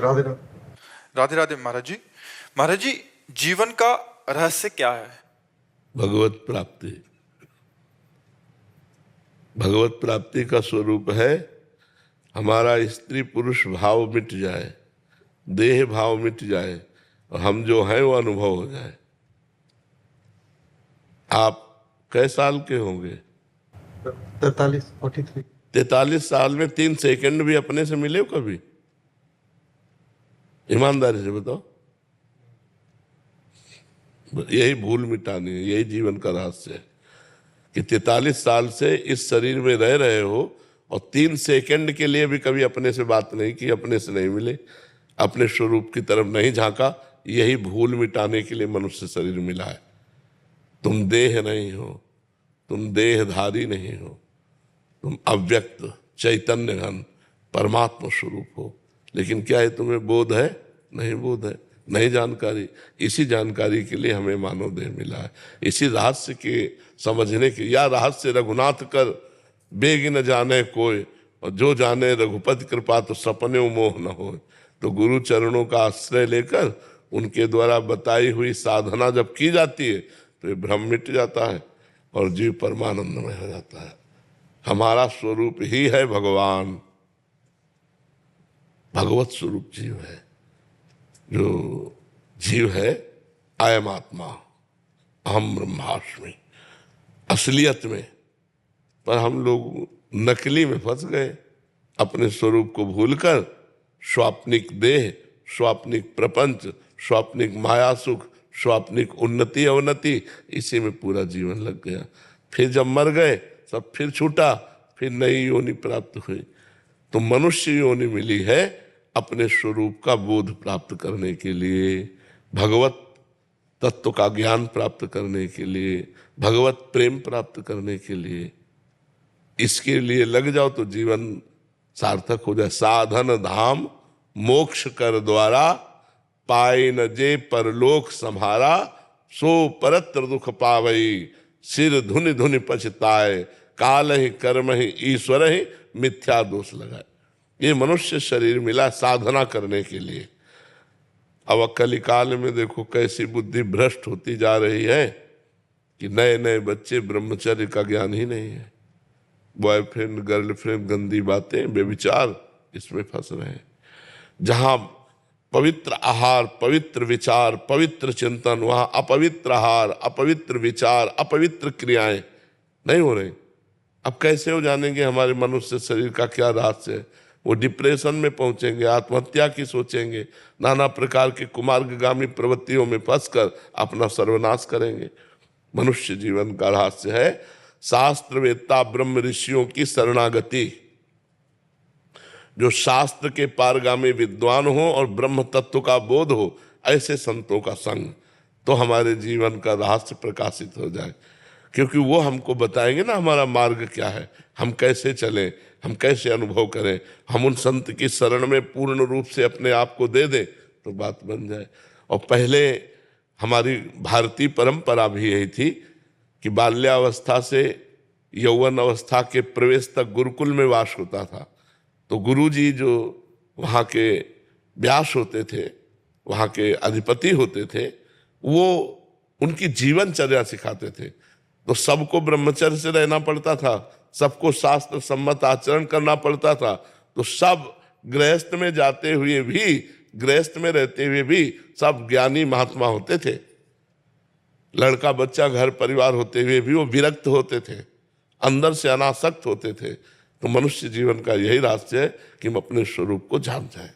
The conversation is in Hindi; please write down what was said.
राधे राधे। राधे राधे महाराज जी। महाराज जी, जीवन का रहस्य क्या है? भगवत प्राप्ति। भगवत प्राप्ति का स्वरूप है हमारा स्त्री पुरुष भाव मिट जाए, देह भाव मिट जाए और हम जो हैं वो अनुभव हो जाए। आप कै साल के होंगे? 43 43 साल में 3 सेकंड भी अपने से मिले हो कभी? ईमानदारी से बताओ। यही भूल मिटानी है, यही जीवन का रहस्य है कि 43 साल से इस शरीर में रह रहे हो और 3 सेकंड के लिए भी कभी अपने से बात नहीं की, अपने से नहीं मिले, अपने स्वरूप की तरफ नहीं झांका। यही भूल मिटाने के लिए मनुष्य शरीर मिला है। तुम देह नहीं हो, तुम देहधारी नहीं हो, तुम अव्यक्त चैतन्य घन परमात्मा स्वरूप हो। लेकिन क्या है, तुम्हें बोध है? नहीं बोध है, नहीं जानकारी। इसी जानकारी के लिए हमें मानव देह मिला है, इसी रहस्य के समझने के। या रहस्य रघुनाथ कर बेग न जाने कोई, और जो जाने रघुपति कृपा तो सपने मोह न हो। तो गुरु चरणों का आश्रय लेकर उनके द्वारा बताई हुई साधना जब की जाती है तो ये भ्रम मिट जाता है और जीव परमानंदमय हो जाता है। हमारा स्वरूप ही है भगवान, भगवत स्वरूप जीव है। जो जीव है अयम आत्मा अहम ब्रह्मास्मि, असलियत में। पर हम लोग नकली में फंस गए, अपने स्वरूप को भूलकर स्वाप्निक देह, स्वाप्निक प्रपंच, स्वाप्निक माया सुख, स्वाप्निक उन्नति अवनति, इसी में पूरा जीवन लग गया। फिर जब मर गए सब फिर छूटा, फिर नई योनि प्राप्त हुई। तो मनुष्य योनि मिली है अपने स्वरूप का बोध प्राप्त करने के लिए, भगवत तत्व का ज्ञान प्राप्त करने के लिए, भगवत प्रेम प्राप्त करने के लिए। इसके लिए लग जाओ तो जीवन सार्थक हो जाए। साधन धाम मोक्ष कर द्वारा, पाए न जे परलोक संहारा, सो परत्र दुख पावई, सिर धुनि धुनि पछताए, काल ही कर्म ही ईश्वर ही मिथ्या दोष लगाए। ये मनुष्य शरीर मिला साधना करने के लिए। अब कलिकाल में देखो कैसी बुद्धि भ्रष्ट होती जा रही है कि नए नए बच्चे ब्रह्मचर्य का ज्ञान ही नहीं है। बॉयफ्रेंड गर्लफ्रेंड, गंदी बातें, बेविचार, इसमें फंस रहे हैं। जहां पवित्र आहार, पवित्र विचार, पवित्र चिंतन, वहां अपवित्र आहार, अपवित्र विचार, अपवित्र क्रियाएं नहीं हो रही। अब कैसे हो जानेंगे हमारे मनुष्य शरीर का क्या रहस्य है? वो डिप्रेशन में पहुंचेंगे, आत्महत्या की सोचेंगे, नाना प्रकार के कुमार्गगामी प्रवृत्तियों में फंसकर अपना सर्वनाश करेंगे। मनुष्य जीवन का रहस्य है शास्त्रवेत्ता ब्रह्म ऋषियों की शरणागति। जो शास्त्र के पारगामी विद्वान हो और ब्रह्म तत्व का बोध हो, ऐसे संतों का संग, तो हमारे जीवन का रहस्य प्रकाशित हो जाए। क्योंकि वो हमको बताएंगे ना हमारा मार्ग क्या है, हम कैसे चलें, हम कैसे अनुभव करें। हम उन संत की शरण में पूर्ण रूप से अपने आप को दे दें तो बात बन जाए। और पहले हमारी भारतीय परंपरा भी यही थी कि बाल्यावस्था से यौवन अवस्था के प्रवेश तक गुरुकुल में वास होता था। तो गुरुजी जो वहाँ के व्यास होते थे, वहाँ के अधिपति होते थे, वो उनकी जीवनचर्या सिखाते थे। तो सबको ब्रह्मचर्य से रहना पड़ता था, सबको शास्त्र सम्मत आचरण करना पड़ता था। तो सब गृहस्थ में जाते हुए भी, गृहस्थ में रहते हुए भी सब ज्ञानी महात्मा होते थे। लड़का बच्चा घर परिवार होते हुए भी वो विरक्त होते थे, अंदर से अनासक्त होते थे। तो मनुष्य जीवन का यही रहस्य है कि हम अपने स्वरूप को जान जाएं।